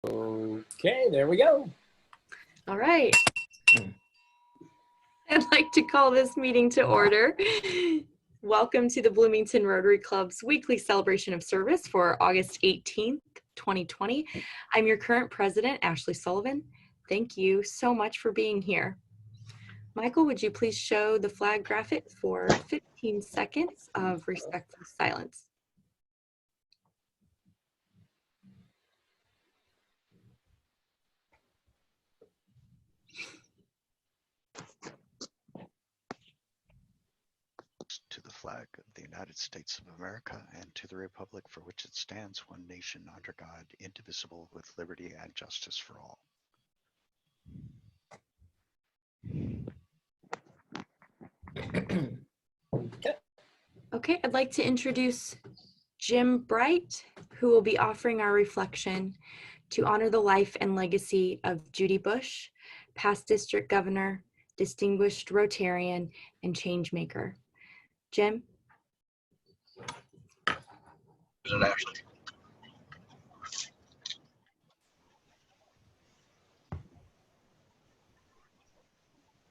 Okay, there we go. All right. I'd like to call this meeting to order. Welcome to the Bloomington Rotary Club's weekly celebration of service for August 18th, 2020. I'm your current president, Ashley Sullivan. Thank you so much for being here. Michael, would you please show the flag graphic for 15 seconds of respectful silence? To the flag of the United States of America and to the republic for which it stands, one nation under God, indivisible, with liberty and justice for all. Okay, I'd like to introduce Jim Bright, who will be offering our reflection to honor the life and legacy of Judy Bush, past district governor, distinguished Rotarian, and change maker. Jim? Ashley.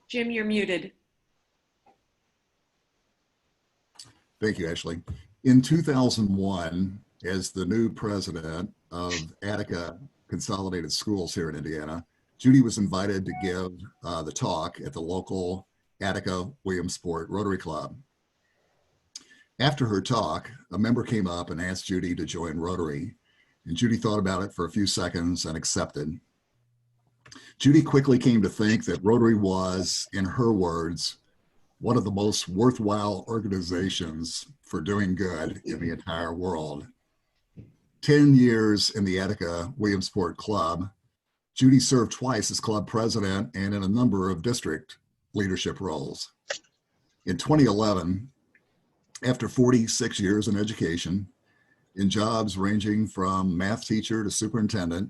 Jim, you're muted. Thank you, Ashley. In 2001, as the new president of Attica Consolidated Schools here in Indiana, Judy was invited to give the talk at the local Attica Williamsport Rotary Club. After her talk, a member came up and asked Judy to join Rotary, and Judy thought about it for a few seconds and accepted. Judy quickly came to think that Rotary was, in her words, one of the most worthwhile organizations for doing good in the entire world. 10 years in the Attica Williamsport Club, Judy served twice as club president and in a number of district leadership roles. In 2011, after 46 years in education, in jobs ranging from math teacher to superintendent,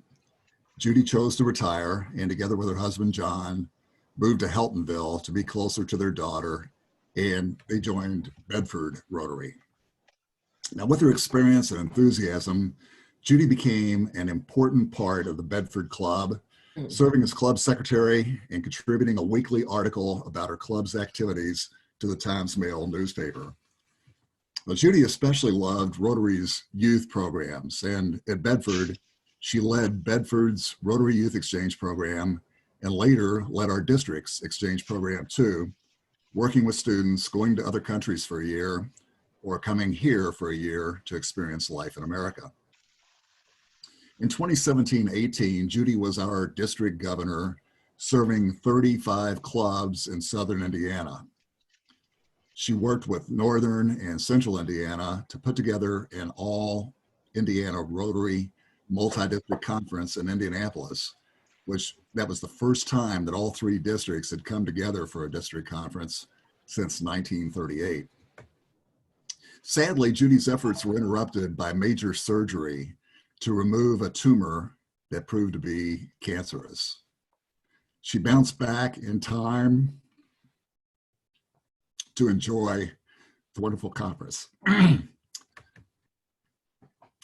Judy chose to retire and together with her husband, John, moved to Heltonville to be closer to their daughter, and they joined Bedford Rotary. Now, with her experience and enthusiasm, Judy became an important part of the Bedford Club, serving as club secretary and contributing a weekly article about her club's activities to the Times-Mail newspaper. Well, Judy especially loved Rotary's youth programs, and at Bedford, she led Bedford's Rotary Youth Exchange Program and later led our district's exchange program too, working with students going to other countries for a year or coming here for a year to experience life in America. In 2017-18, Judy was our district governor, serving 35 clubs in Southern Indiana. She worked with Northern and Central Indiana to put together an all Indiana Rotary multi-district conference in Indianapolis, that was the first time that all three districts had come together for a district conference since 1938. Sadly, Judy's efforts were interrupted by major surgery to remove a tumor that proved to be cancerous. She bounced back in time to enjoy the wonderful conference.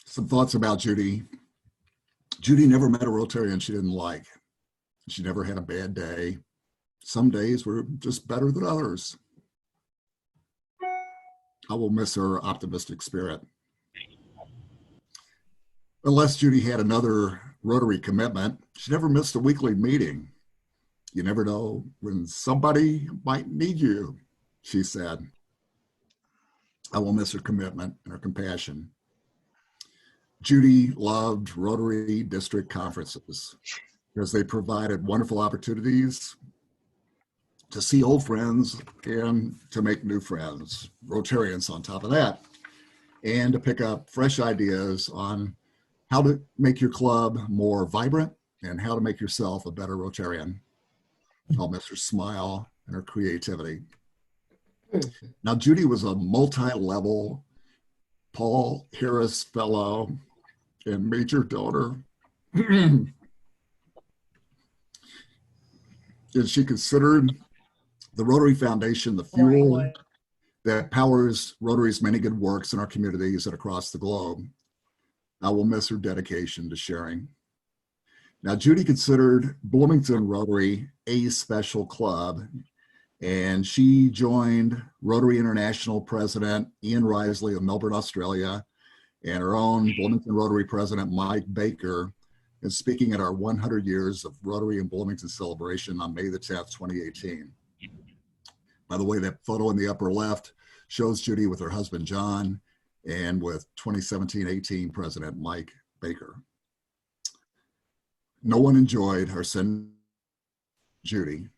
Some thoughts about Judy. Judy never met a Rotarian she didn't like. She never had a bad day. Some days were just better than others. I will miss her optimistic spirit. Unless Judy had another Rotary commitment, she never missed a weekly meeting. You never know when somebody might need you, she said. I will miss her commitment and her compassion. Judy loved Rotary district conferences because they provided wonderful opportunities to see old friends and to make new friends, Rotarians on top of that, and to pick up fresh ideas on how to make your club more vibrant and how to make yourself a better Rotarian. I'll miss her smile and her creativity. Now, Judy was a multi-level Paul Harris Fellow and major donor. And she considered the Rotary Foundation the fuel that powers Rotary's many good works in our communities and across the globe. I will miss her dedication to sharing. Now, Judy considered Bloomington Rotary a special club, and she joined Rotary International President Ian Risley of Melbourne, Australia, and her own Bloomington Rotary President Mike Baker in speaking at our 100 Years of Rotary in Bloomington celebration on May the 10th, 2018. By the way, that photo in the upper left shows Judy with her husband, John, and with 2017-18 President Mike Baker. No one enjoyed her sending Judy.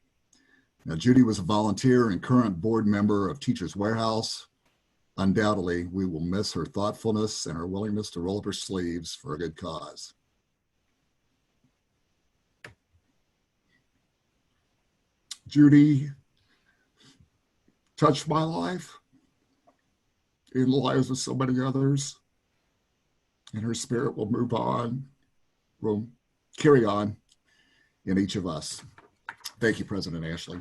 Now, Judy was a volunteer and current board member of Teachers Warehouse. Undoubtedly, we will miss her thoughtfulness and her willingness to roll up her sleeves for a good cause. Judy touched my life in the lives of so many others, and her spirit will move on, will carry on in each of us. Thank you, President Ashley.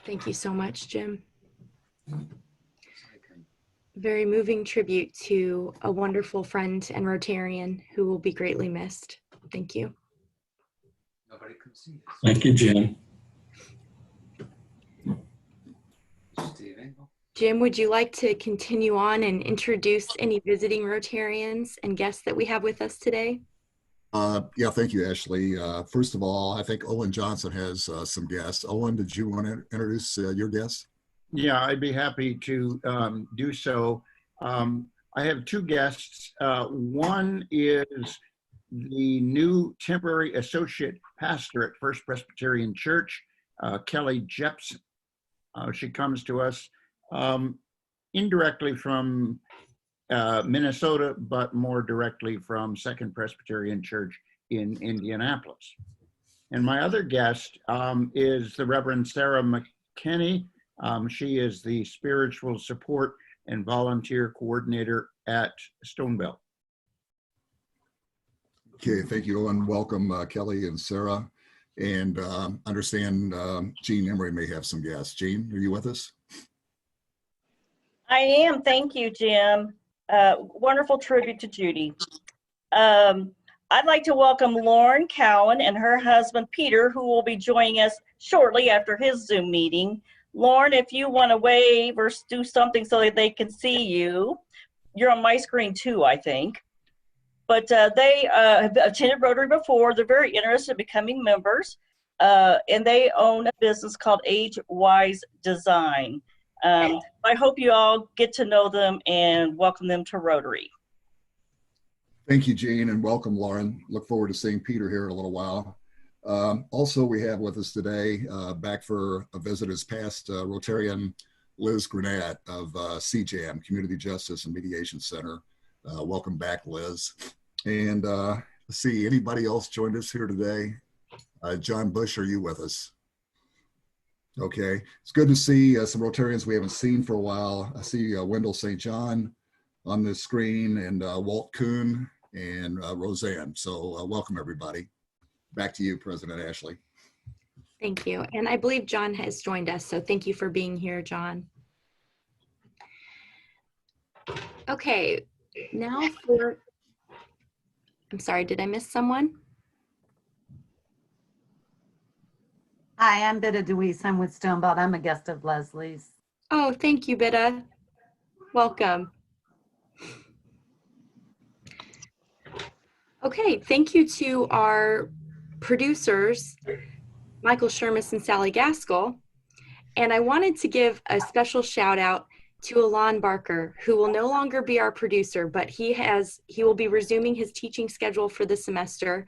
Thank you so much, Jim. Very moving tribute to a wonderful friend and Rotarian who will be greatly missed. Thank you. Thank you, Jim. Jim, would you like to continue on and introduce any visiting Rotarians and guests that we have with us today? Yeah, thank you, Ashley. First of all, I think Owen Johnson has some guests. Owen, did you want to introduce your guests? Yeah, I'd be happy to do so. I have two guests. One is the new temporary associate pastor at First Presbyterian Church, Kelly Jepson. She comes to us indirectly from Minnesota, but more directly from Second Presbyterian Church in Indianapolis. And my other guest is the Reverend Sarah McKinney. She is the spiritual support and volunteer coordinator at Stonebell. Okay, thank you, Owen. Welcome, Kelly and Sarah. And understand Jean Emery may have some guests. Jean, are you with us? I am. Thank you, Jim. Wonderful tribute to Judy. I'd like to welcome Lauren Cowan and her husband, Peter, who will be joining us shortly after his Zoom meeting. Lauren, if you want to wave or do something so that they can see you. You're on my screen too, I think. But they have attended Rotary before. They're very interested in becoming members. And they own a business called Age Wise Design. I hope you all get to know them and welcome them to Rotary. Thank you, Jean, and welcome, Lauren. Look forward to seeing Peter here in a little while. Also, we have with us today, back for a visit as past Rotarian Liz Granat of CJAM, Community Justice and Mediation Center. Welcome back, Liz. And let's see, anybody else joined us here today? John Bush, are you with us? Okay, it's good to see some Rotarians we haven't seen for a while. I see Wendell St. John on the screen, and Walt Kuhn and Roseanne. So welcome, everybody. Back to you, President Ashley. Thank you. And I believe John has joined us, so thank you for being here, John. Okay, now for, I'm sorry, did I miss someone? Hi, I'm Bidda DeWeese. I'm with Stonebelt. I'm a guest of Leslie's. Oh, thank you, Bidda. Welcome. Okay, thank you to our producers, Michael Shermis and Sally Gaskell. And I wanted to give a special shout out to Alon Barker, who will no longer be our producer, but he will be resuming his teaching schedule for the semester.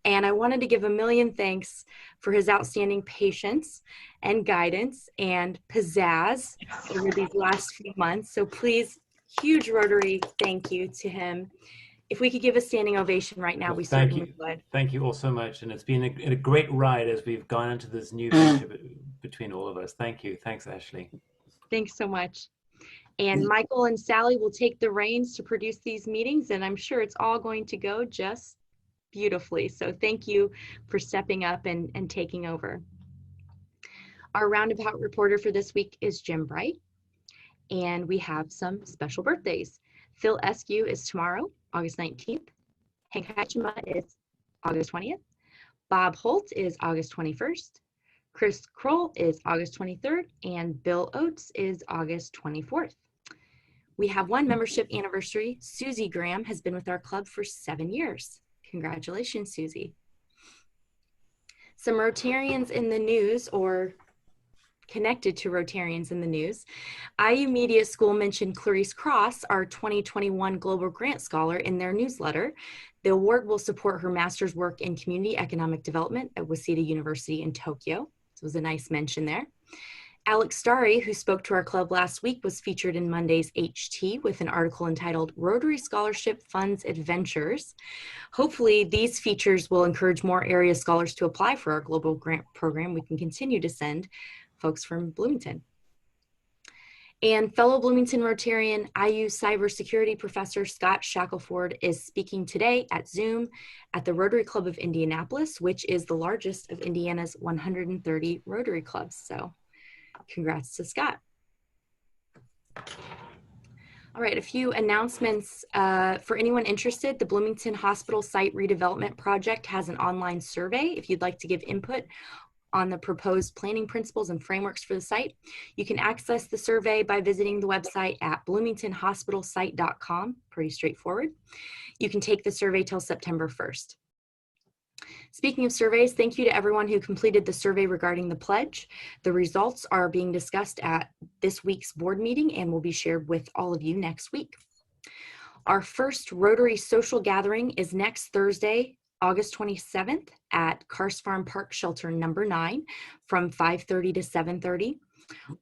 And I wanted to give a million thanks for his outstanding patience and guidance and pizzazz over these last few months. So please, huge Rotary thank you to him. If we could give a standing ovation right now, we certainly would. Thank you all so much. And it's been a great ride as we've gone into this new venture between all of us. Thank you. Thanks, Ashley. Thanks so much. And Michael and Sally will take the reins to produce these meetings, and I'm sure it's all going to go just beautifully. So thank you for stepping up and taking over. Our roundabout reporter for this week is Jim Bright, and we have some special birthdays. Phil Eskew is tomorrow, August 19th. Hank Heichema is August 20th. Bob Holt is August 21st. Chris Kroll is August 23rd, and Bill Oates is August 24th. We have one membership anniversary. Susie Graham has been with our club for 7 years. Congratulations, Susie. Some Rotarians in the news, or connected to Rotarians in the news. IU Media School mentioned Clarice Cross, our 2021 Global Grant Scholar, in their newsletter. The award will support her master's work in community economic development at Waseda University in Tokyo. So it was a nice mention there. Alex Starry, who spoke to our club last week, was featured in Monday's HT with an article entitled Rotary Scholarship Funds Adventures. Hopefully, these features will encourage more area scholars to apply for our global grant program. We can continue to send folks from Bloomington. And fellow Bloomington Rotarian IU cybersecurity professor Scott Shackelford is speaking today at Zoom at the Rotary Club of Indianapolis, which is the largest of Indiana's 130 Rotary clubs. So congrats to Scott. All right, a few announcements for anyone interested. The Bloomington Hospital Site Redevelopment Project has an online survey if you'd like to give input on the proposed planning principles and frameworks for the site. You can access the survey by visiting the website at bloomingtonhospitalsite.com. Pretty straightforward. You can take the survey till September 1st. Speaking of surveys, thank you to everyone who completed the survey regarding the pledge. The results are being discussed at this week's board meeting and will be shared with all of you next week. Our first Rotary social gathering is next Thursday, August 27th at Cars Farm Park Shelter number 9 from 5:30 to 7:30.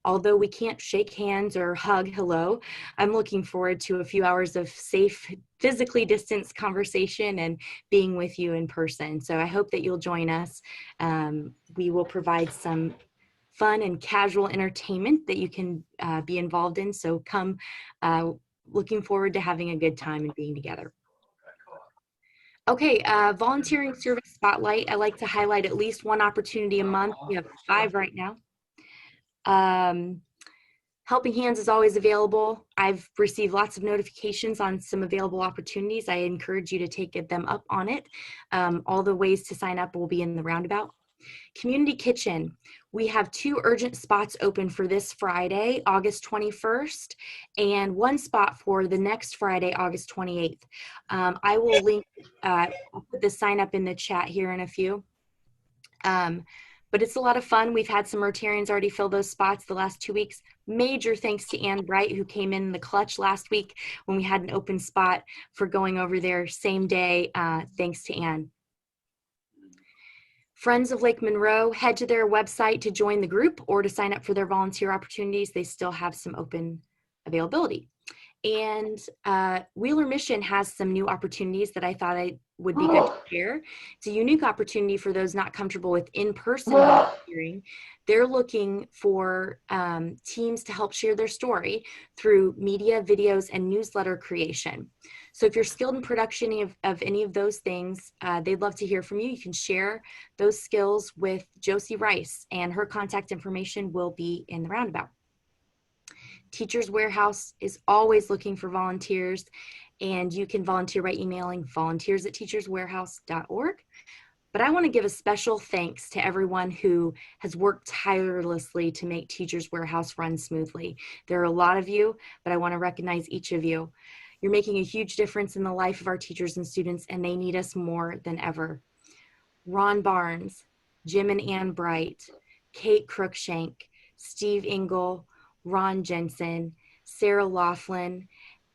Although we can't shake hands or hug hello, I'm looking forward to a few hours of safe, physically distanced conversation and being with you in person. So I hope that you'll join us. We will provide some fun and casual entertainment that you can be involved in. So come, looking forward to having a good time and being together. Okay, volunteering service spotlight. I like to highlight at least one opportunity a month. We have 5 right now. Helping Hands is always available. I've received lots of notifications on some available opportunities. I encourage you to take them up on it. All the ways to sign up will be in the roundabout. Community Kitchen. We have 2 urgent spots open for this Friday, August 21st, and 1 spot for the next Friday, August 28th. I will link, I'll put the sign up in the chat here in a few. But it's a lot of fun. We've had some Rotarians already fill those spots the last 2 weeks. Major thanks to Ann Bright, who came in the clutch last week when we had an open spot, for going over there same day. Thanks to Ann. Friends of Lake Monroe, head to their website to join the group or to sign up for their volunteer opportunities. They still have some open availability. And Wheeler Mission has some new opportunities that I thought would be good to share. It's a unique opportunity for those not comfortable with in-person volunteering. They're looking for teams to help share their story through media, videos, and newsletter creation. So if you're skilled in production of any of those things, they'd love to hear from you. You can share those skills with Josie Rice, and her contact information will be in the roundabout. Teachers Warehouse is always looking for volunteers, and you can volunteer by emailing volunteers@teacherswarehouse.org. But I want to give a special thanks to everyone who has worked tirelessly to make Teachers Warehouse run smoothly. There are a lot of you, but I want to recognize each of you. You're making a huge difference in the life of our teachers and students, and they need us more than ever. Ron Barnes, Jim and Ann Bright, Kate Crookshank, Steve Engel, Ron Jensen, Sarah Laughlin,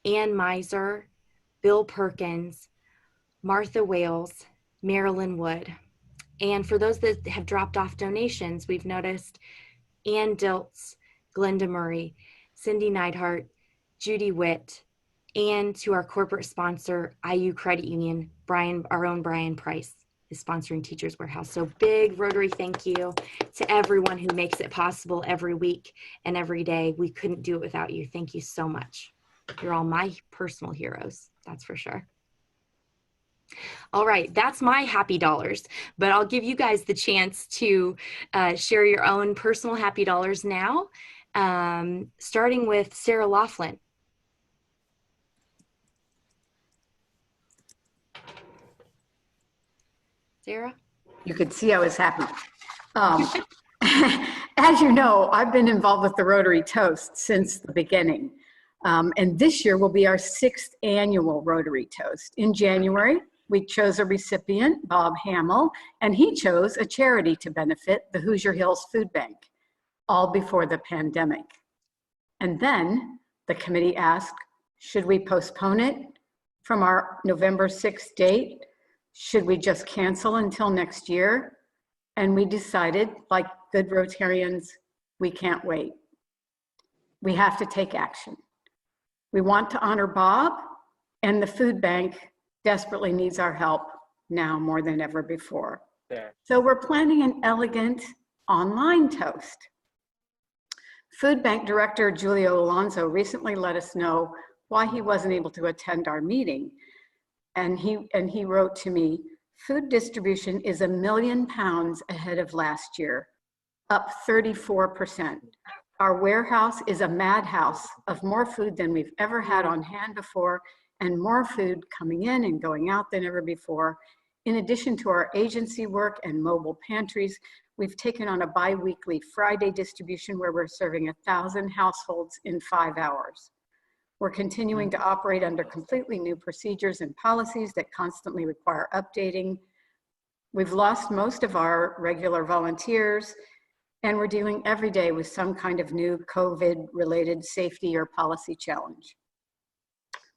Ann Miser, Bill Perkins, Martha Wales, Marilyn Wood. And for those that have dropped off donations, we've noticed Ann Diltz, Glenda Murray, Cindy Neidhart, Judy Witt, and to our corporate sponsor, IU Credit Union, our own Brian Price is sponsoring Teachers Warehouse. So big Rotary thank you to everyone who makes it possible every week and every day. We couldn't do it without you. Thank you so much. You're all my personal heroes, that's for sure. All right, that's my happy dollars, but I'll give you guys the chance to share your own personal happy dollars now, starting with Sarah Laughlin. Sarah? You could see I was happy. Um, as you know, I've been involved with the Rotary Toast since the beginning. And this year will be our 6th annual Rotary Toast. In January, we chose a recipient, Bob Hamill, and he chose a charity to benefit the Hoosier Hills Food Bank, all before the pandemic. And then the committee asked, should we postpone it from our November 6th date? Should we just cancel until next year? And we decided, like good Rotarians, we can't wait. We have to take action. We want to honor Bob, and the food bank desperately needs our help now more than ever before. Yeah. So we're planning an elegant online toast. Food Bank Director Julio Alonso recently let us know why he wasn't able to attend our meeting. And he wrote to me, food distribution is £1 million ahead of last year, up 34%. Our warehouse is a madhouse of more food than we've ever had on hand before, and more food coming in and going out than ever before. In addition to our agency work and mobile pantries, we've taken on a bi-weekly Friday distribution where we're serving 1,000 households in 5 hours. We're continuing to operate under completely new procedures and policies that constantly require updating. We've lost most of our regular volunteers, and we're dealing every day with some kind of new COVID-related safety or policy challenge.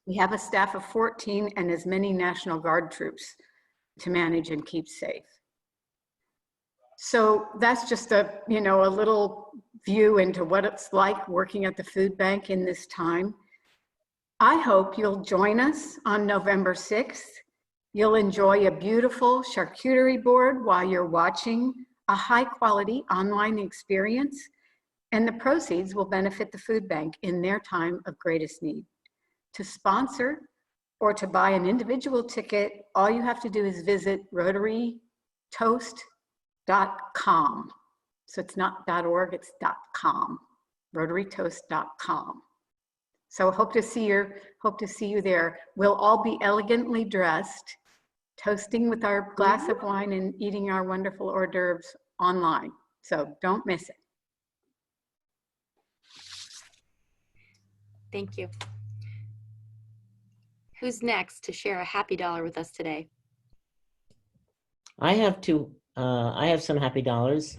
We have a staff of 14 and as many National Guard troops to manage and keep safe. So that's just a little view into what it's like working at the food bank in this time. I hope you'll join us on November 6th. You'll enjoy a beautiful charcuterie board while you're watching a high quality online experience, and the proceeds will benefit the food bank in their time of greatest need. To sponsor or to buy an individual ticket, all you have to do is visit rotarytoast.com. So it's not .org, it's .com, rotarytoast.com. So hope to see you there. We'll all be elegantly dressed, toasting with our glass of wine and eating our wonderful hors d'oeuvres online. So don't miss it. Thank you. Who's next to share a happy dollar with us today? I have some happy dollars.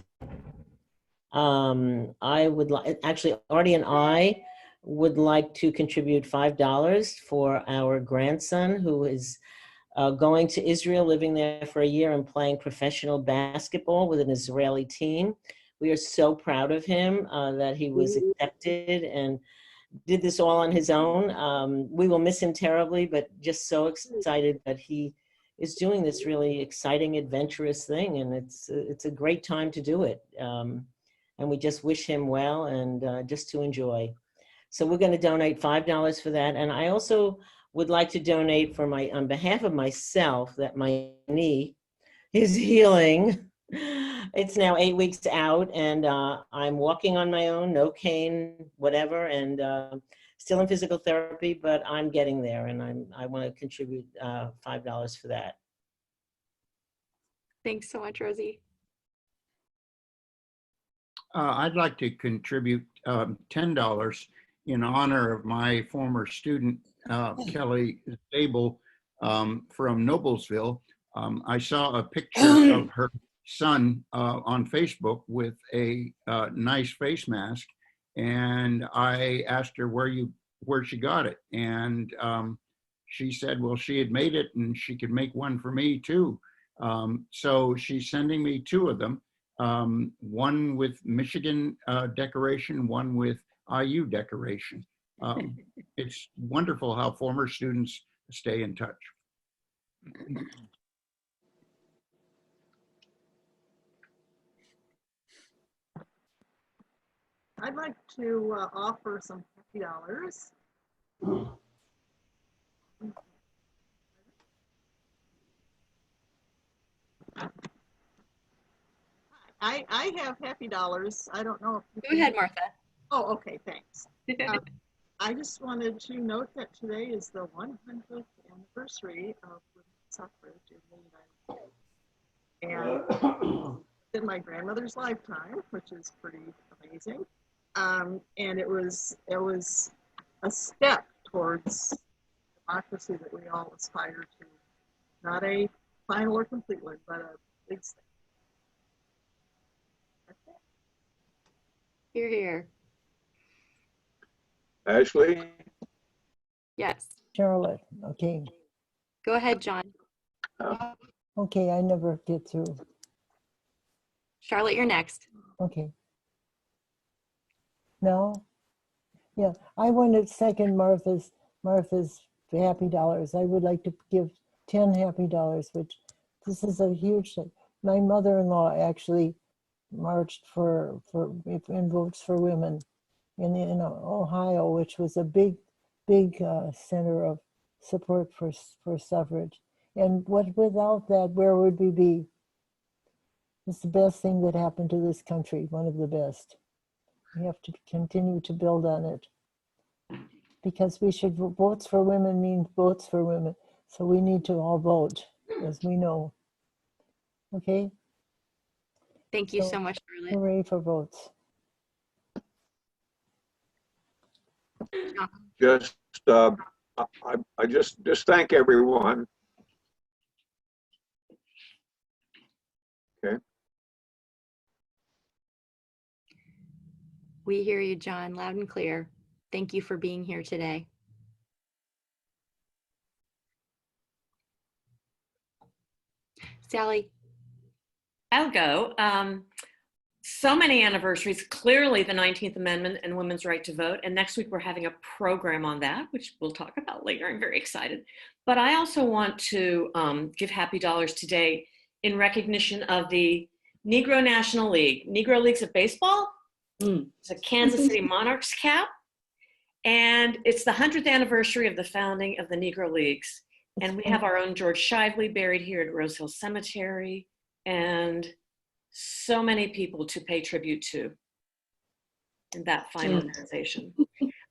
I would like, actually, Artie and I would like to contribute $5 for our grandson who is going to Israel, living there for a year and playing professional basketball with an Israeli team. We are so proud of him that he was accepted and did this all on his own. We will miss him terribly, but just so excited that he is doing this really exciting, adventurous thing, and it's a great time to do it. And we just wish him well and just to enjoy. So we're going to donate $5 for that, and I also would like to donate for on behalf of myself, that my knee is healing. It's now 8 weeks out, and I'm walking on my own, no cane, whatever, and still in physical therapy, but I'm getting there, and I want to contribute $5 for that. Thanks so much, Rosie. I'd like to contribute $10 in honor of my former student, Kelly Zabel, from Noblesville. I saw a picture of her son on Facebook with a nice face mask, and I asked her where she got it, and she said, well, she had made it and she could make one for me too. So she's sending me 2 of them, one with Michigan decoration, one with IU decoration. It's wonderful how former students stay in touch. I'd like to offer some $50. I have happy dollars. I don't know if Go ahead, Martha. Oh, okay, thanks. I just wanted to note that today is the 100th anniversary of women's suffrage in the United States. and in my grandmother's lifetime, which is pretty amazing. And it was a step towards democracy that we all aspire to. Not a final or complete one, but a big step. Hear, hear. Ashley? Yes. Charlotte, okay. Go ahead, John. Okay, I never get through. Charlotte, you're next. Okay. No? Yeah, I want to second Martha's happy dollars. I would like to give 10 happy dollars, which this is a huge thing. My mother-in-law actually marched in votes for women in Ohio, which was a big center of support for suffrage. And without that, where would we be? It's the best thing that happened to this country, one of the best. We have to continue to build on it. Because votes for women mean votes for women. So we need to all vote, as we know. Okay? Thank you so much, Charlotte. Hooray for votes. Just, I just thank everyone. Okay. We hear you, John, loud and clear. Thank you for being here today. Sally. I'll go. So many anniversaries, clearly the 19th Amendment and women's right to vote. And next week we're having a program on that, which we'll talk about later. I'm very excited. But I also want to give happy dollars today in recognition of the Negro National League. Negro Leagues of Baseball. It's a Kansas City Monarchs cap. And it's the 100th anniversary of the founding of the Negro Leagues. And we have our own George Shively buried here at Rose Hill Cemetery. And so many people to pay tribute to in that fine organization.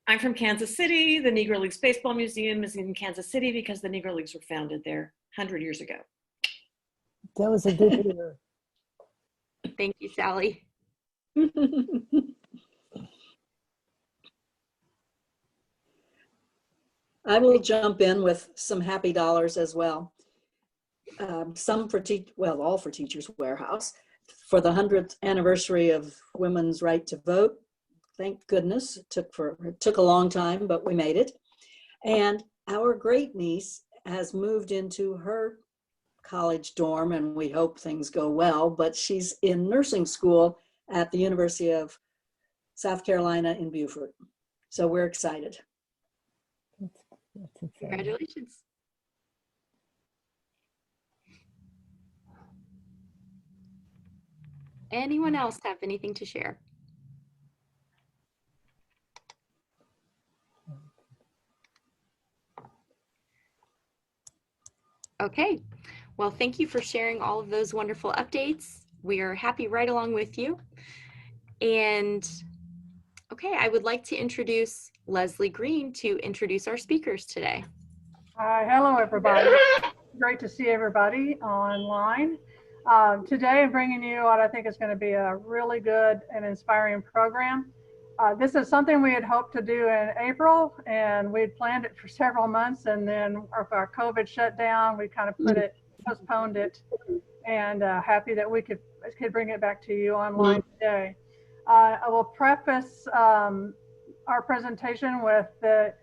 I'm from Kansas City. The Negro Leagues Baseball Museum is in Kansas City because the Negro Leagues were founded there 100 years ago. That was a good year. Thank you, Sally. I will jump in with some happy dollars as well. Some for all for Teachers Warehouse for the 100th anniversary of women's right to vote. Thank goodness. It took a long time, but we made it. And our great niece has moved into her college dorm, and we hope things go well, but she's in nursing school at the University of South Carolina in Beaufort. So we're excited. Congratulations. Anyone else have anything to share? Okay, well, thank you for sharing all of those wonderful updates. We are happy right along with you. And okay, I would like to introduce Leslie Green to introduce our speakers today. Hi, hello everybody. Great to see everybody online. Today I'm bringing you what I think is going to be a really good and inspiring program. This is something we had hoped to do in April, and we had planned it for several months, and then our COVID shut down. We kind of postponed it, and happy that we could bring it back to you online today. I will preface our presentation with the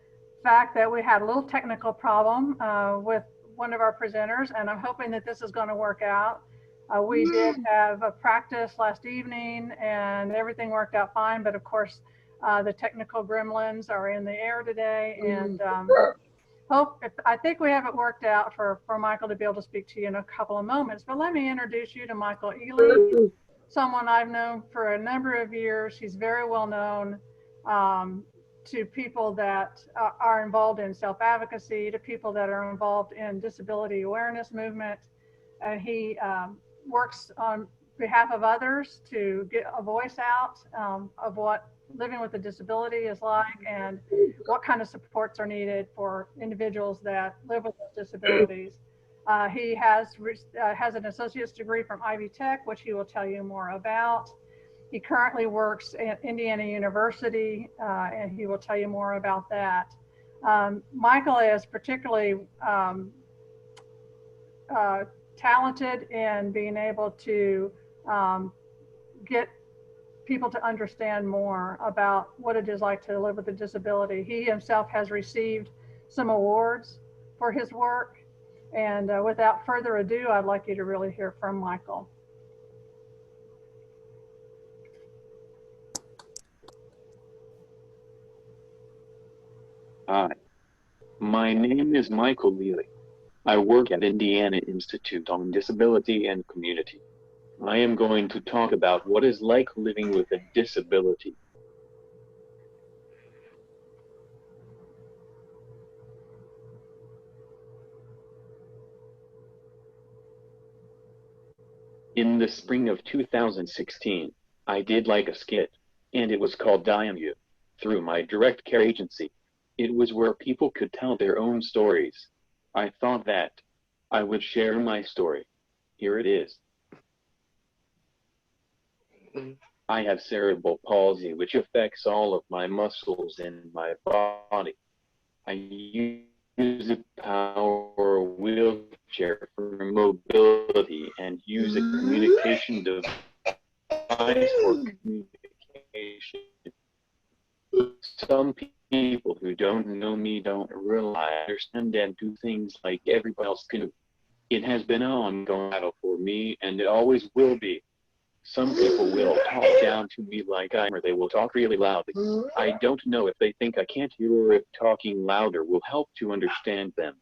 fact that we had a little technical problem with one of our presenters, and I'm hoping that this is going to work out. We did have a practice last evening and everything worked out fine, but of course the technical gremlins are in the air today, and I think we have it worked out for Michael to be able to speak to you in a couple of moments. But let me introduce you to Michael Ely, someone I've known for a number of years. He's very well known to people that are involved in self-advocacy, to people that are involved in disability awareness movement. And he works on behalf of others to get a voice out of what living with a disability is like and what kind of supports are needed for individuals that live with those disabilities. He has an associate's degree from Ivy Tech, which he will tell you more about. He currently works at Indiana University, and he will tell you more about that. Michael is particularly talented in being able to get people to understand more about what it is like to live with a disability. He himself has received some awards for his work. And without further ado, I'd like you to really hear from Michael. Hi, my name is Michael Lealy. I work at Indiana Institute on Disability and Community. I am going to talk about what it's like living with a disability. In the spring of 2016, I did like a skit, and it was called DIAMU, through my direct care agency. It was where people could tell their own stories. I thought that I would share my story. Here it is. I have cerebral palsy, which affects all of my muscles in my body. I use a power wheelchair for mobility and use a communication device for communication. Some people who don't know me don't realize, understand, and do things like everybody else can do. It has been an ongoing battle for me, and it always will be. Some people will talk down to me like I'm, or they will talk really loudly. I don't know if they think I can't hear or if talking louder will help to understand them.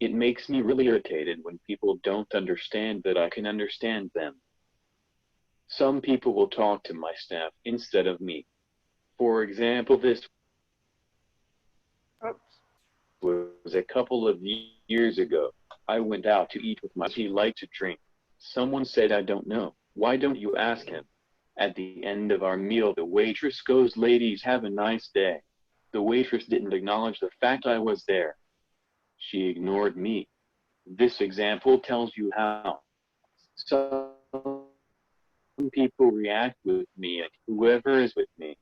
It makes me really irritated when people don't understand that I can understand them. Some people will talk to my staff instead of me. For example, this was a couple of years ago. I went out to eat with my he liked to drink. Someone said, I don't know. Why don't you ask him? At the end of our meal, the waitress goes, ladies, have a nice day. The waitress didn't acknowledge the fact I was there. She ignored me. This example tells you how some people react with me and whoever is with me.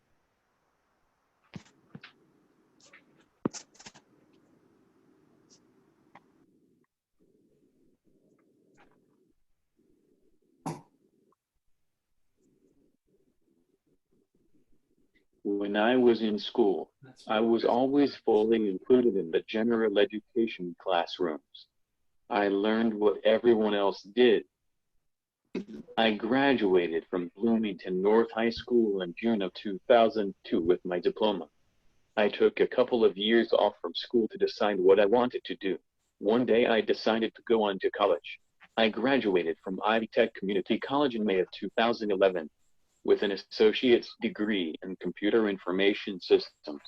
When I was in school, I was always fully included in the general education classrooms. I learned what everyone else did. I graduated from Bloomington North High School in June of 2002 with my diploma. I took a couple of years off from school to decide what I wanted to do. One day I decided to go on to college. I graduated from Ivy Tech Community College in May of 2011. With an associate's degree in computer information systems.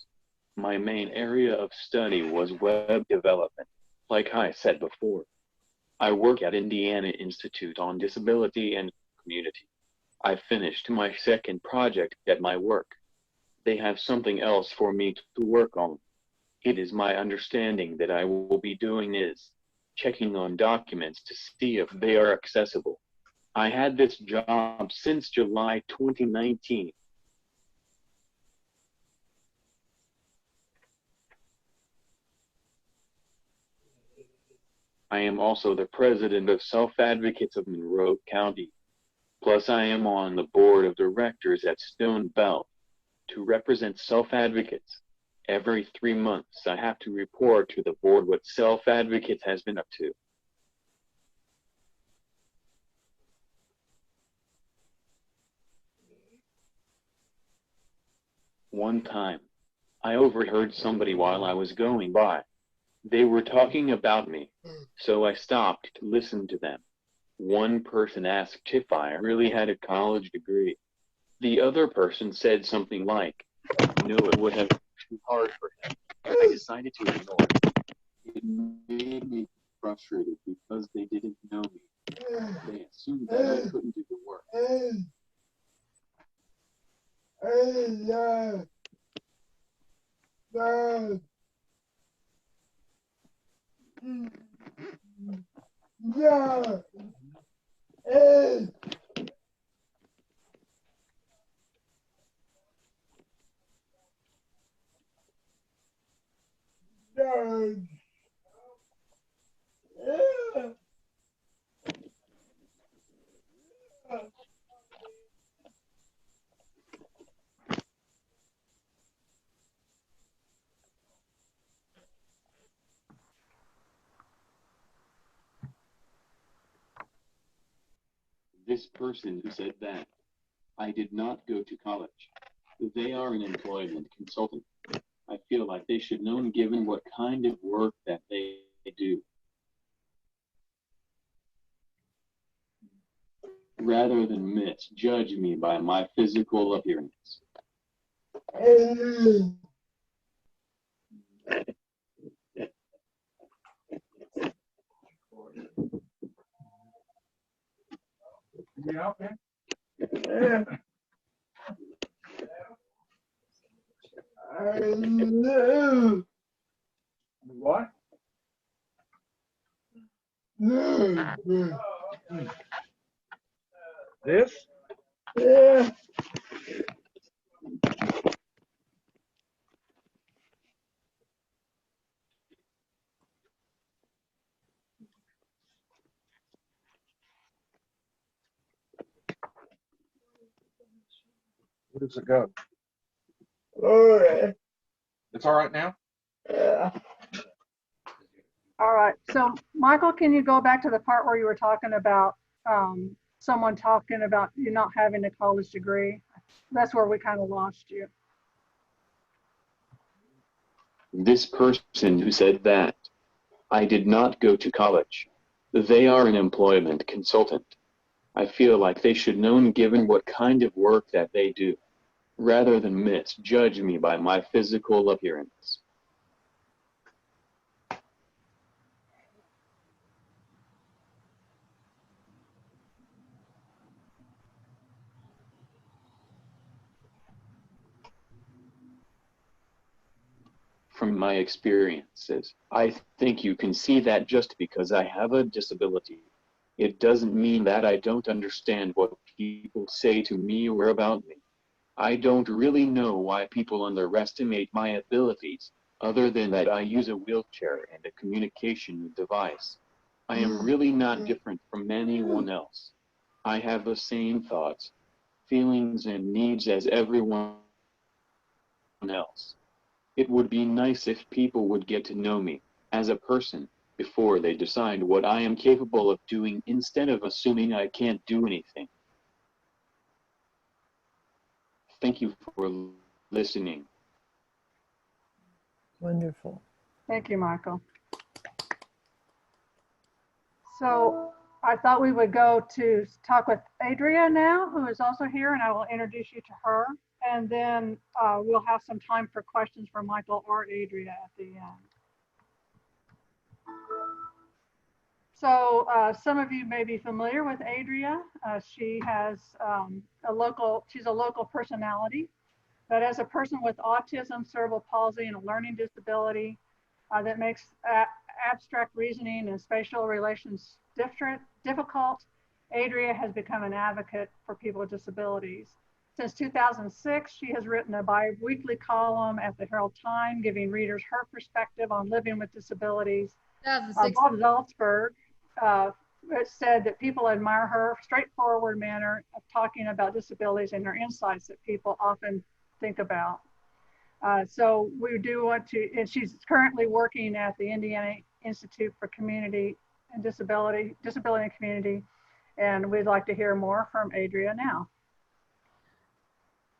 My main area of study was web development, like I said before. I work at Indiana Institute on Disability and Community. I finished my second project at my work. They have something else for me to work on. It is my understanding that I will be doing is checking on documents to see if they are accessible. I had this job since July 2019. I am also the president of Self Advocates of Monroe County. Plus, I am on the board of directors at Stone Bell to represent Self Advocates. Every 3 months, I have to report to the board what Self Advocates has been up to. One time, I overheard somebody while I was going by. They were talking about me, so I stopped to listen to them. One person asked if I really had a college degree. The other person said something like, no, it would have been too hard for him. I decided to ignore it. It made me frustrated because they didn't know me. They assumed that I couldn't do the work. This person who said that, I did not go to college. They are an employment consultant. I feel like they should know given what kind of work that they do, rather than misjudge me by my physical appearance. Yeah, okay. What? This? Yeah. Where does it go? All right. It's all right now? Yeah. All right. So Michael, can you go back to the part where you were talking about someone talking about you not having a college degree? That's where we kind of lost you. This person who said that, I did not go to college. They are an employment consultant. I feel like they should know given what kind of work that they do, rather than misjudge me by my physical appearance. From my experiences, I think you can see that just because I have a disability, it doesn't mean that I don't understand what people say to me or about me. I don't really know why people underestimate my abilities, other than that I use a wheelchair and a communication device. I am really not different from anyone else. I have the same thoughts, feelings, and needs as everyone else. It would be nice if people would get to know me as a person before they decide what I am capable of doing instead of assuming I can't do anything. Thank you for listening. Wonderful. Thank you, Michael. So I thought we would go to talk with Adria now, who is also here, and I will introduce you to her. And then we'll have some time for questions for Michael or Adria at the end. So some of you may be familiar with Adria. She has she's a local personality, but as a person with autism, cerebral palsy, and a learning disability that makes abstract reasoning and spatial relations difficult, Adria has become an advocate for people with disabilities. Since 2006, she has written a bi-weekly column at the Herald Time, giving readers her perspective on living with disabilities. Bob Zaltzberg said that people admire her straightforward manner of talking about disabilities and her insights that people often think about. So we do want to, and she's currently working at the Indiana Institute for Community and Disability and Community, and we'd like to hear more from Adria now.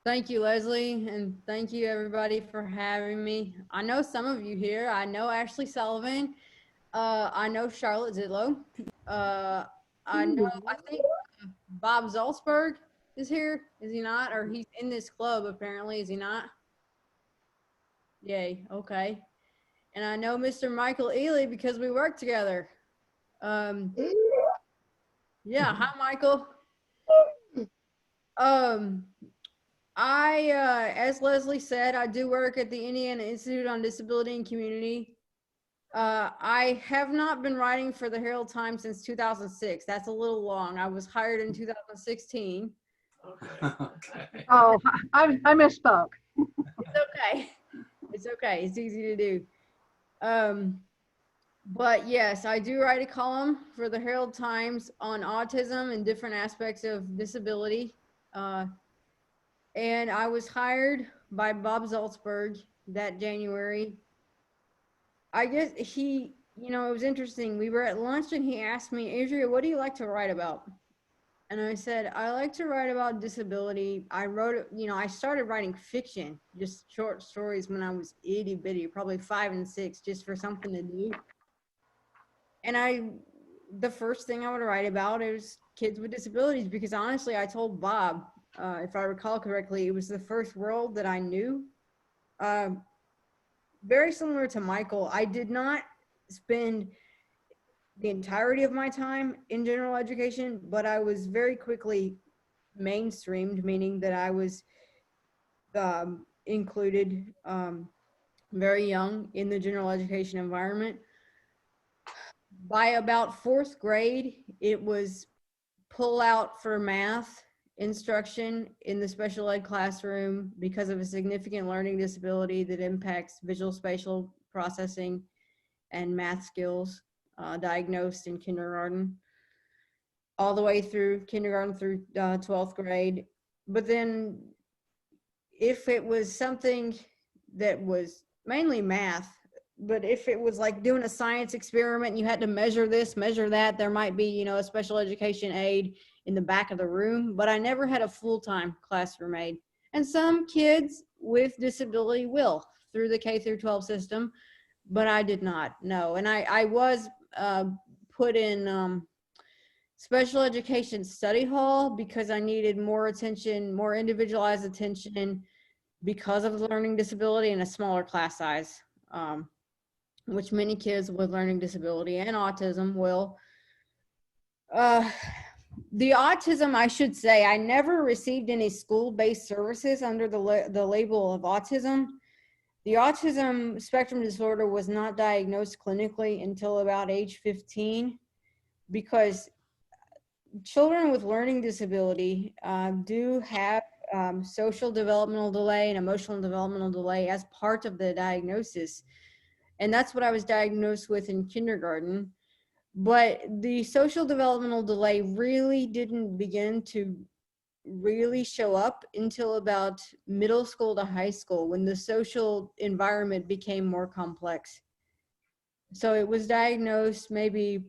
Thank you, Leslie, and thank you everybody for having me. I know some of you here. I know Ashley Sullivan. I know Charlotte Zidlow. I think Bob Zaltzberg is here. Is he not? Or he's in this club apparently. Is he not? Yay. Okay. And I know Mr. Michael Ely because we work together. Yeah. Hi, Michael. As Leslie said, I do work at the Indiana Institute on Disability and Community. I have not been writing for the Herald Times since 2006. That's a little long. I was hired in 2016. Okay. Oh, I misspoke. It's okay. It's okay. It's easy to do. But yes, I do write a column for the Herald Times on autism and different aspects of disability. And I was hired by Bob Zaltzberg that January. I guess he, you know, it was interesting. We were at lunch and he asked me, Adria, what do you like to write about? And I said, I like to write about disability. I wrote, you know, I started writing fiction, just short stories when I was itty bitty, probably 5 and 6, just for something to do. And the first thing I would write about is kids with disabilities, because honestly, I told Bob, if I recall correctly, it was the first world that I knew. Very similar to Michael, I did not spend the entirety of my time in general education, but I was very quickly mainstreamed, meaning that I was included very young in the general education environment. By about 4th grade, it was pull out for math instruction in the special ed classroom because of a significant learning disability that impacts visual spatial processing and math skills, diagnosed in kindergarten, all the way through kindergarten through 12th grade. But then if it was something that was mainly math, but if it was like doing a science experiment and you had to measure this, measure that, there might be, you know, a special education aide in the back of the room, but I never had a full-time classroom aide. And some kids with disability will through the K through 12 system, but I did not, no. And I was put in special education study hall because I needed more attention, more individualized attention because of the learning disability and a smaller class size, which many kids with learning disability and autism will. The autism, I should say, I never received any school-based services under the label of autism. The autism spectrum disorder was not diagnosed clinically until about age 15, because children with learning disability do have social developmental delay and emotional developmental delay as part of the diagnosis. And that's what I was diagnosed with in kindergarten. But the social developmental delay really didn't begin to really show up until about middle school to high school, when the social environment became more complex. So it was diagnosed maybe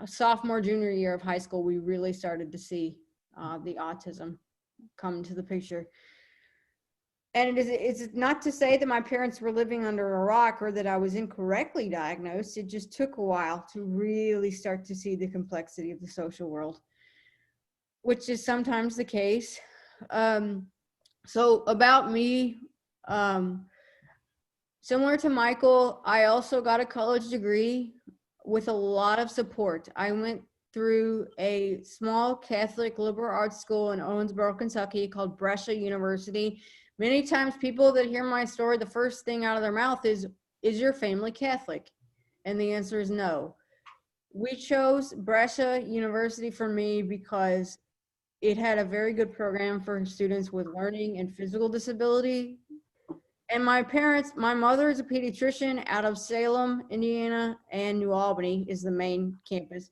sophomore, junior year of high school, we really started to see the autism come into the picture. And it's not to say that my parents were living under a rock or that I was incorrectly diagnosed. It just took a while to really start to see the complexity of the social world, which is sometimes the case. So about me, similar to Michael, I also got a college degree with a lot of support. I went through a small Catholic liberal arts school in Owensboro, Kentucky called Brescia University. Many times people that hear my story, the first thing out of their mouth is your family Catholic? And the answer is no. We chose Brescia University for me because it had a very good program for students with learning and physical disability. And my mother is a pediatrician out of Salem, Indiana, and New Albany is the main campus.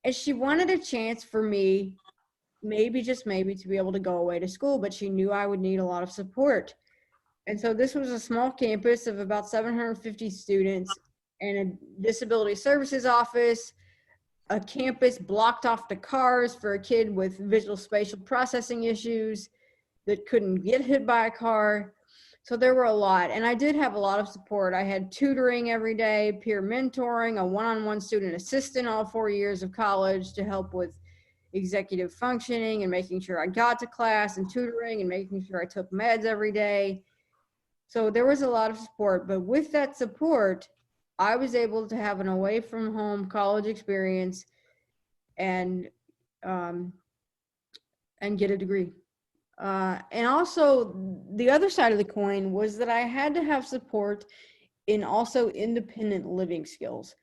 And she wanted a chance for me, maybe, just maybe, to be able to go away to school, but she knew I would need a lot of support. And so this was a small campus of about 750 students and a disability services office, a campus blocked off to cars for a kid with visual spatial processing issues that couldn't get hit by a car. So there were a lot, and I did have a lot of support. I had tutoring every day, peer mentoring, a one-on-one student assistant all 4 years of college to help with executive functioning and making sure I got to class, and tutoring and making sure I took meds every day. So there was a lot of support, but with that support, I was able to have an away from home college experience and get a degree. And also the other side of the coin was that I had to have support in also independent living skills.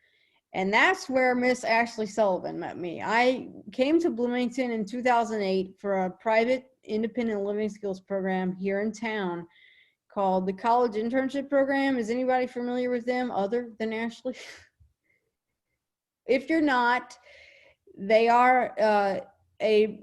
And that's where Miss Ashley Sullivan met me. I came to Bloomington in 2008 for a private independent living skills program here in town called the College Internship Program. Is anybody familiar with them other than Ashley? If you're not, they are a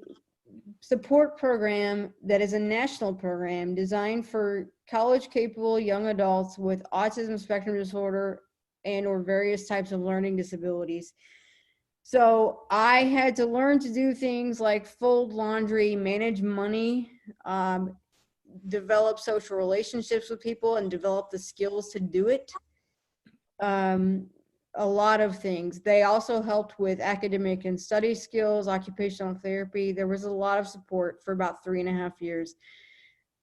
support program that is a national program designed for college-capable young adults with autism spectrum disorder and or various types of learning disabilities. So I had to learn to do things like fold laundry, manage money, develop social relationships with people, and develop the skills to do it. A lot of things. They also helped with academic and study skills, occupational therapy. There was a lot of support for about 3.5 years.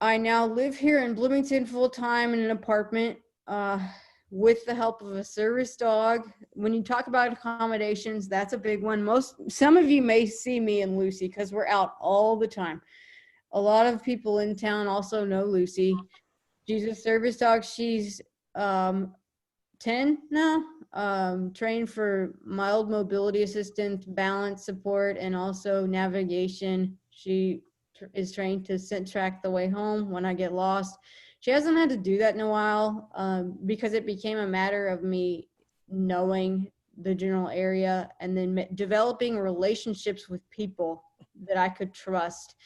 I now live here in Bloomington full-time in an apartment with the help of a service dog. When you talk about accommodations, that's a big one. Some of you may see me and Lucy because we're out all the time. A lot of people in town also know Lucy. She's a service dog. She's 10 now, trained for mild mobility assistance, balance support, and also navigation. She is trained to track the way home when I get lost. She hasn't had to do that in a while because it became a matter of me knowing the general area and then developing relationships with people that I could trust.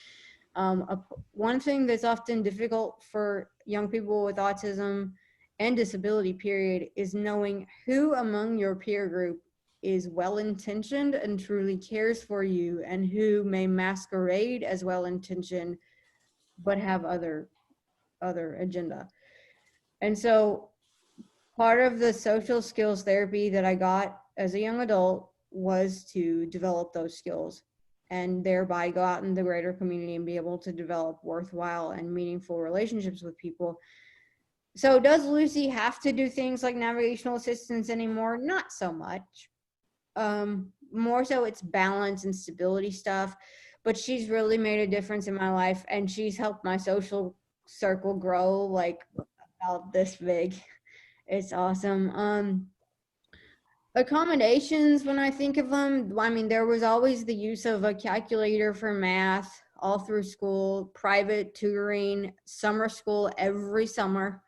One thing that's often difficult for young people with autism and disability period is knowing who among your peer group is well-intentioned and truly cares for you and who may masquerade as well-intentioned but have other agenda. And so part of the social skills therapy that I got as a young adult was to develop those skills and thereby go out in the greater community and be able to develop worthwhile and meaningful relationships with people. So does Lucy have to do things like navigational assistance anymore? Not so much. More so it's balance and stability stuff, but she's really made a difference in my life and she's helped my social circle grow like about this big. It's awesome. Accommodations, when I think of them, I mean, there was always the use of a calculator for math all through school, private tutoring, summer school every summer.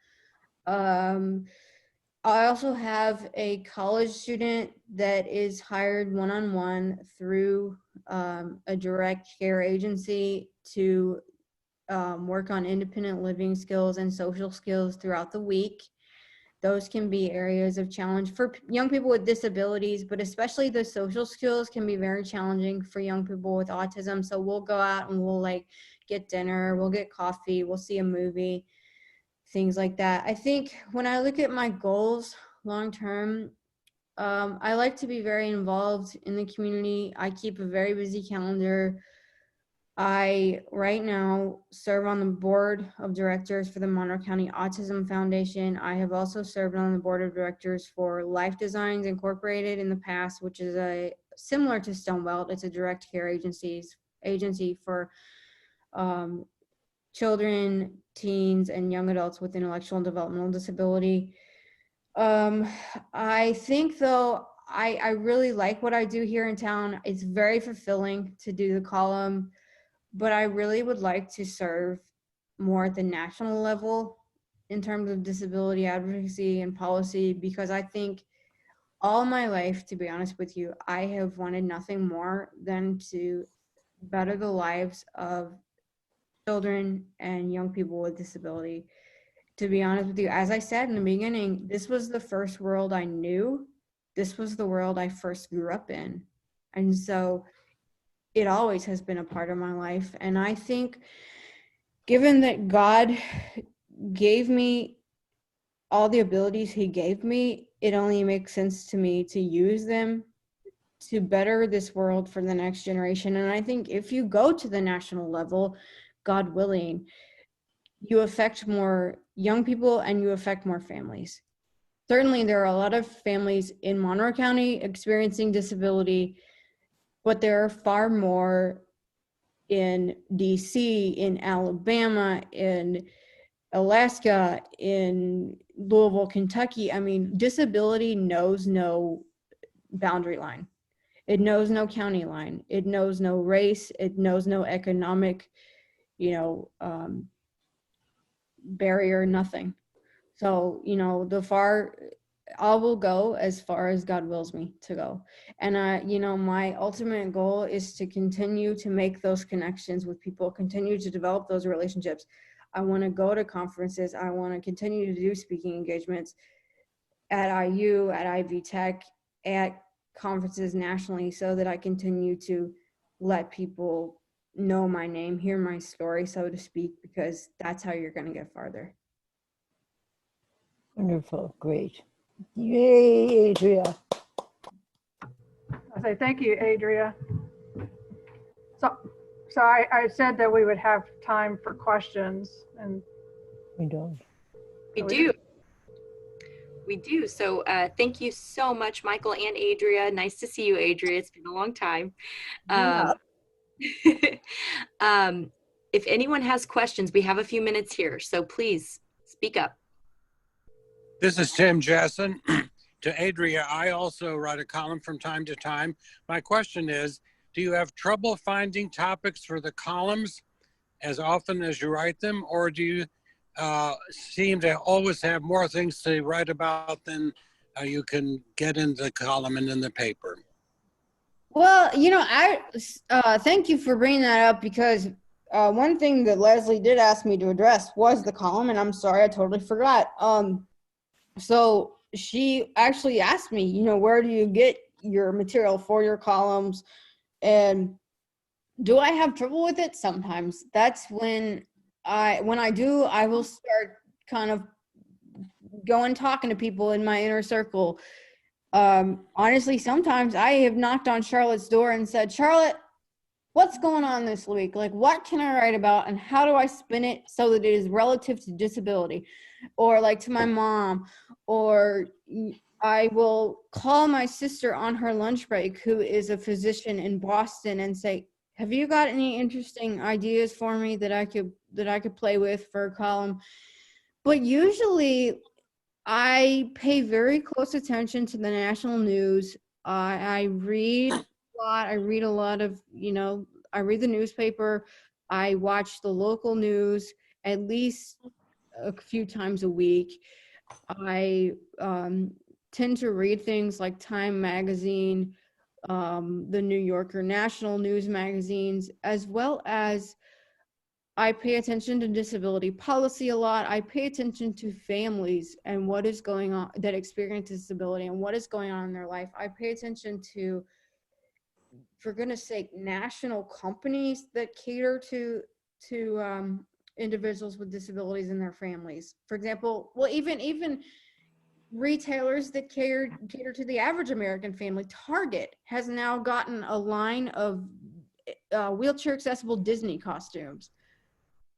I also have a college student that is hired one-on-one through a direct care agency to work on independent living skills and social skills throughout the week. Those can be areas of challenge for young people with disabilities, but especially the social skills can be very challenging for young people with autism. So we'll go out and we'll like get dinner, we'll get coffee, we'll see a movie, things like that. I think when I look at my goals long-term, I like to be very involved in the community. I keep a very busy calendar. I right now serve on the board of directors for the Monroe County Autism Foundation. I have also served on the board of directors for Life Designs Incorporated in the past, which is a similar to Stonebelt. It's a direct care agency for children, teens, and young adults with intellectual and developmental disability. I think though, I really like what I do here in town. It's very fulfilling to do the column, but I really would like to serve more at the national level in terms of disability advocacy and policy, because I think all my life, to be honest with you, I have wanted nothing more than to better the lives of children and young people with disability. To be honest with you, as I said in the beginning, this was the first world I knew. This was the world I first grew up in. And so it always has been a part of my life. And I think given that God gave me all the abilities he gave me, it only makes sense to me to use them to better this world for the next generation. And I think if you go to the national level, God willing, you affect more young people and you affect more families. Certainly there are a lot of families in Monroe County experiencing disability, but there are far more in DC, in Alabama, in Alaska, in Louisville, Kentucky. I mean, disability knows no boundary line. It knows no county line. It knows no race. It knows no economic, barrier, nothing. So, I will go as far as God wills me to go. And my ultimate goal is to continue to make those connections with people, continue to develop those relationships. I want to go to conferences. I want to continue to do speaking engagements at IU, at Ivy Tech, at conferences nationally, so that I continue to let people know my name, hear my story, so to speak, because that's how you're going to get farther. Wonderful. Great. Yay, Adria. I say thank you, Adria. So I said that we would have time for questions, and we don't. We do. We do. So thank you so much, Michael and Adria. Nice to see you, Adria. It's been a long time. Yeah. If anyone has questions, we have a few minutes here, so please speak up. This is Tim Jepson. To Adria, I also write a column from time to time. My question is, do you have trouble finding topics for the columns as often as you write them, or do you seem to always have more things to write about than you can get in the column and in the paper? Well, I thank you for bringing that up, because one thing that Leslie did ask me to address was the column, and I'm sorry, I totally forgot. So she actually asked me, where do you get your material for your columns? And do I have trouble with it? Sometimes. That's when I do, I will start kind of going talking to people in my inner circle. Honestly, sometimes I have knocked on Charlotte's door and said, Charlotte, what's going on this week? Like, what can I write about, and how do I spin it so that it is relative to disability? Or like to my mom, or I will call my sister on her lunch break, who is a physician in Boston, and say, have you got any interesting ideas for me that I could play with for a column? But usually I pay very close attention to the national news. I read a lot. I read a lot of, I read the newspaper. I watch the local news at least a few times a week. I tend to read things like Time Magazine, the New Yorker, national news magazines, as well as I pay attention to disability policy a lot. I pay attention to families and what is going on that experience disability and what is going on in their life. I pay attention to, for goodness sake, national companies that cater to individuals with disabilities and their families. For example, well, even retailers that cater to the average American family. Target has now gotten a line of wheelchair accessible Disney costumes.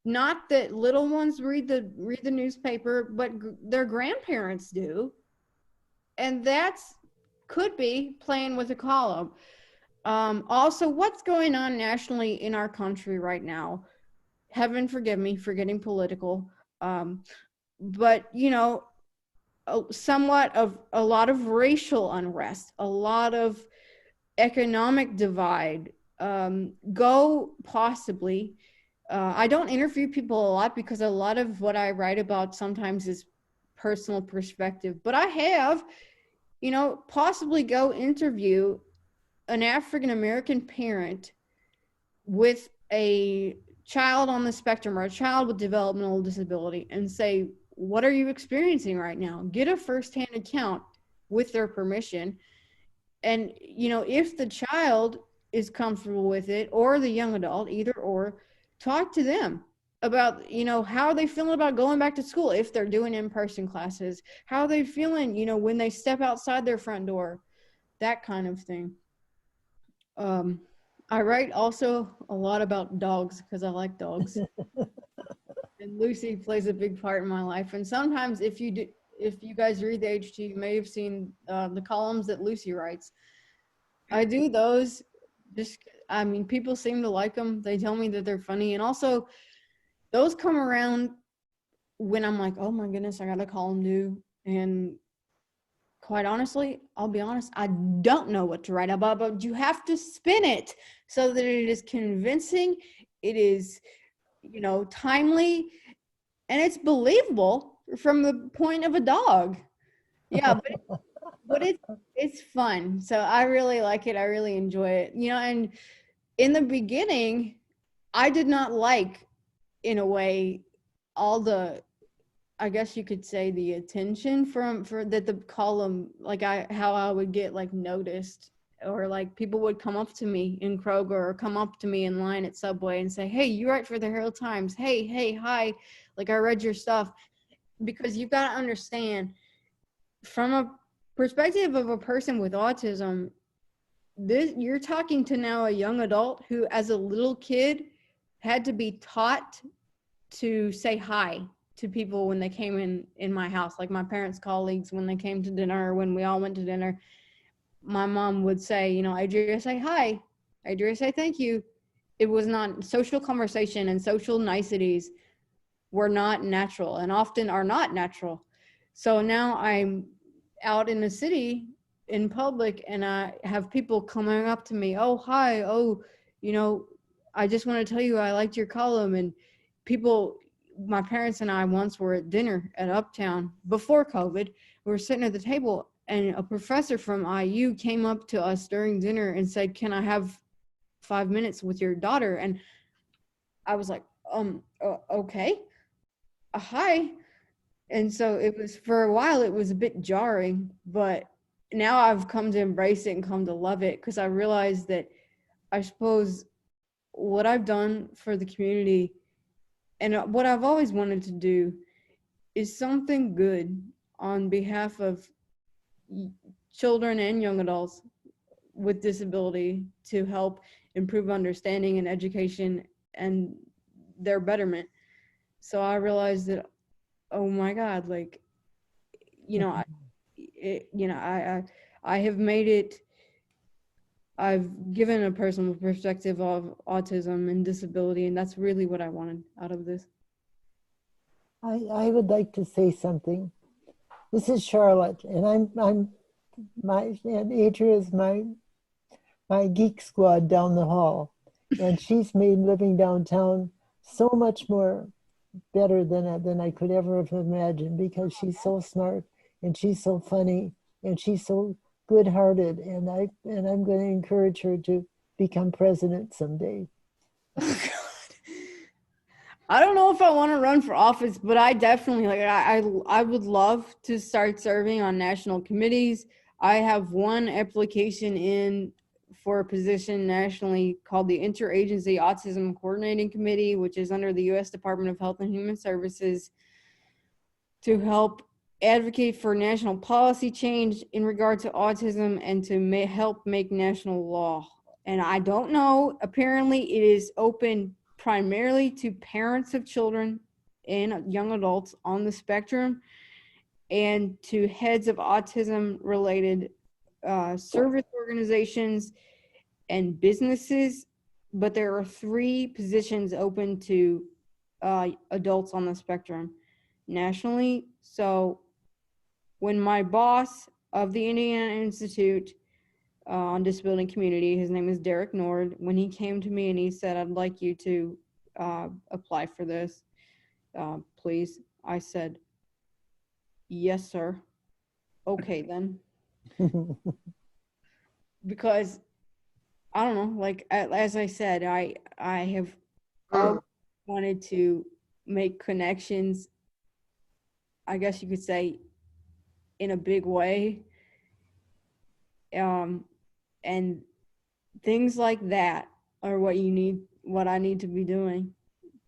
Not that little ones read the newspaper, but their grandparents do. And that's could be playing with a column. Also, what's going on nationally in our country right now? Heaven forgive me for getting political. But, somewhat of a lot of racial unrest, a lot of economic divide, possibly. I don't interview people a lot because a lot of what I write about sometimes is personal perspective, but I have, possibly go interview an African-American parent with a child on the spectrum or a child with developmental disability and say, what are you experiencing right now? Get a firsthand account with their permission. And, if the child is comfortable with it, or the young adult, either or, talk to them about, how are they feeling about going back to school if they're doing in-person classes? How are they feeling, when they step outside their front door? That kind of thing. I write also a lot about dogs because I like dogs. And Lucy plays a big part in my life. And sometimes if you guys read the HT, you may have seen the columns that Lucy writes. I do those people seem to like them. They tell me that they're funny. And also those come around when I'm like, oh my goodness, I got a column due. And quite honestly, I'll be honest, I don't know what to write about, but you have to spin it so that it is convincing, it is, you know, timely, and it's believable from the point of a dog. Yeah, but it's fun. So I really like it. I really enjoy it. You know, and in the beginning, I did not like, in a way, all the, I guess you could say, the attention for that the column, like how I would get like noticed, or like people would come up to me in Kroger or come up to me in line at Subway and say, hey, you write for the Herald Times. Hey, hi. Like, I read your stuff. Because you've got to understand, from a perspective of a person with autism, you're talking to now a young adult who, as a little kid, had to be taught to say hi to people when they came in my house, like my parents' colleagues when they came to dinner, or when we all went to dinner. My mom would say, you know, Adria, say hi. Adria, say thank you. It was not social conversation, and social niceties were not natural, and often are not natural. So now I'm out in the city in public, and I have people coming up to me, oh, hi, oh, you know, I just want to tell you I liked your column. And people, my parents and I once were at dinner at Uptown before COVID. We were sitting at the table, and a professor from IU came up to us during dinner and said, can I have 5 minutes with your daughter? And I was like, okay, hi. And so it was, for a while, it was a bit jarring, but now I've come to embrace it and come to love it, because I realized that, I suppose, what I've done for the community and what I've always wanted to do is something good on behalf of children and young adults with disability, to help improve understanding and education and their betterment. So I realized that, oh my God, like, you know, I have made it, I've given a personal perspective of autism and disability, and that's really what I wanted out of this. I would like to say something. This is Charlotte, and and Adria is my geek squad down the hall, and she's made living downtown so much more better than I could ever have imagined, because she's so smart and she's so funny and she's so good-hearted, and I'm going to encourage her to become president someday. I don't know if I want to run for office, but I definitely, like, I would love to start serving on national committees. I have one application in for a position nationally called the Interagency Autism Coordinating Committee, which is under the U.S. Department of Health and Human Services, to help advocate for national policy change in regard to autism and to help make national law. And I don't know, apparently it is open primarily to parents of children and young adults on the spectrum, and to heads of autism-related service organizations and businesses. But there are 3 positions open to adults on the spectrum nationally. So when my boss of the Indiana Institute on Disability and Community, his name is Derek Nord, when he came to me and he said, I'd like you to apply for this, please. I said, yes, sir. Okay, then. Because, I don't know, like, as I said, I have always wanted to make connections, I guess you could say, in a big way. And things like that are what I need to be doing.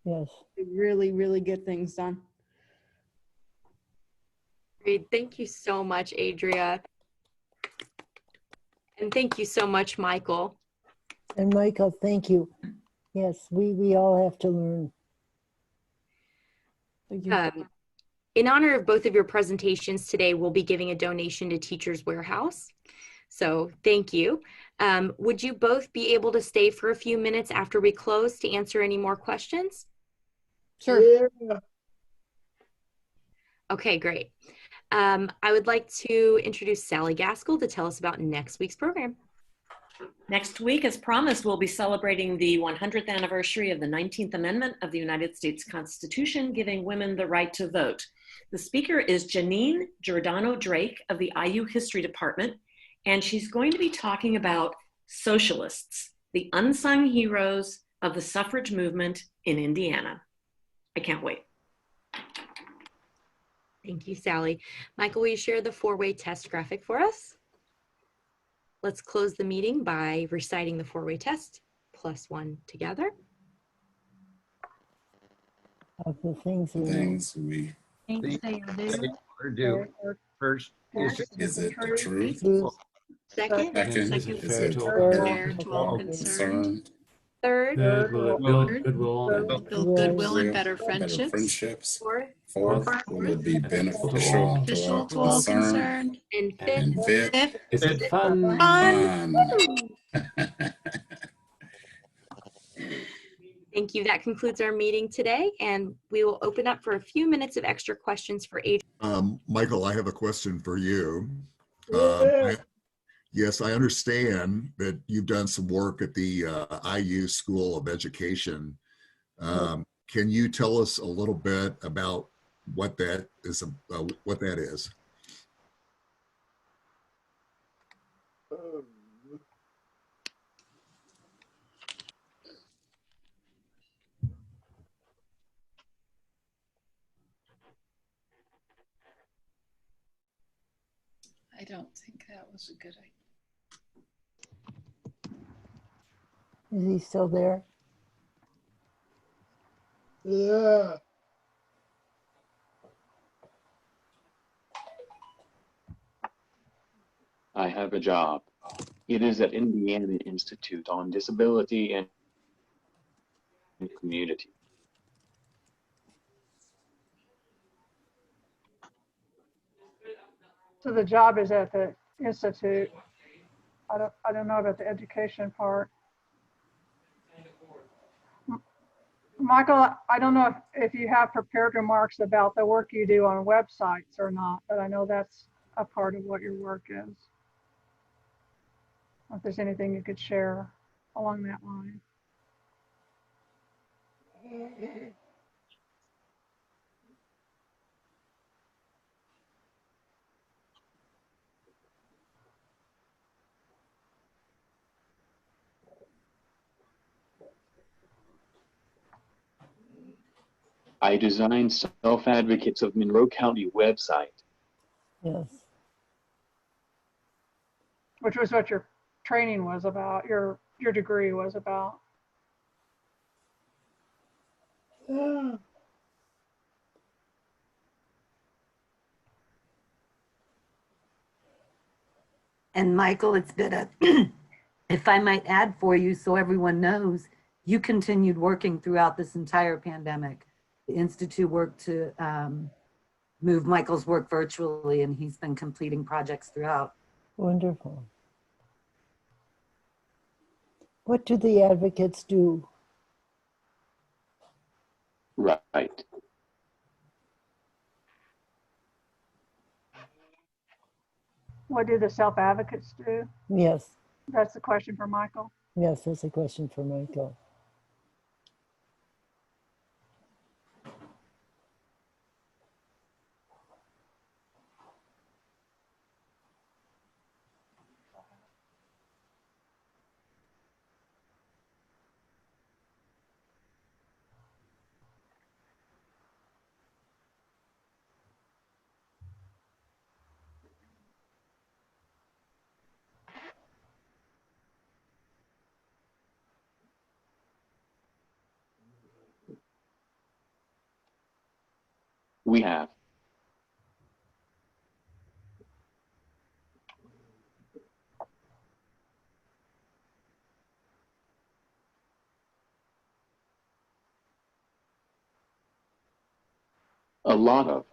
Yes. To really, really get things done. Great. Thank you so much, Adria. And thank you so much, Michael. And Michael, thank you. Yes, we all have to learn. In honor of both of your presentations today, we'll be giving a donation to Teachers Warehouse. So thank you. Would you both be able to stay for a few minutes after we close to answer any more questions? Sure. Yeah. Okay, great. I would like to introduce Sally Gaskell to tell us about next week's program. Next week, as promised, we'll be celebrating the 100th anniversary of the 19th Amendment of the United States Constitution, giving women the right to vote. The speaker is Janine Giordano-Drake of the IU History Department, and she's going to be talking about socialists, the unsung heroes of the suffrage movement in Indiana. I can't wait. Thank you, Sally. Michael, will you share the four-way test graphic for us? Let's close the meeting by reciting the four-way test, +1 together. Of the things we Think say or do. First, is it the truth? Second, Is it fair to all fair to all concerned. Third, build goodwill and better friendships. Fourth, will it be beneficial to all concerned. And fifth, is it fun? Thank you. That concludes our meeting today, and we will open up for a few minutes of extra questions for Adrian. Michael, I have a question for you. Yes, I understand that you've done some work at the IU School of Education. Can you tell us a little bit about what that is? I don't think that was a good idea. Is he still there? Yeah. I have a job. It is at Indiana Institute on Disability and Community. So the job is at the institute. I don't know about the education part. Michael, I don't know if you have prepared remarks about the work you do on websites or not, but I know that's a part of what your work is. If there's anything you could share along that line. I designed Self-Advocates of Monroe County website. Yes. Which was what your training was about, your degree was about. And Michael, it's been a, if I might add for you so everyone knows, you continued working throughout this entire pandemic. The Institute worked to move Michael's work virtually, and he's been completing projects throughout. Wonderful. What do the advocates do? Right. What do the self-advocates do? Yes. That's the question for Michael. Yes, that's a question for Michael. We have. A lot of.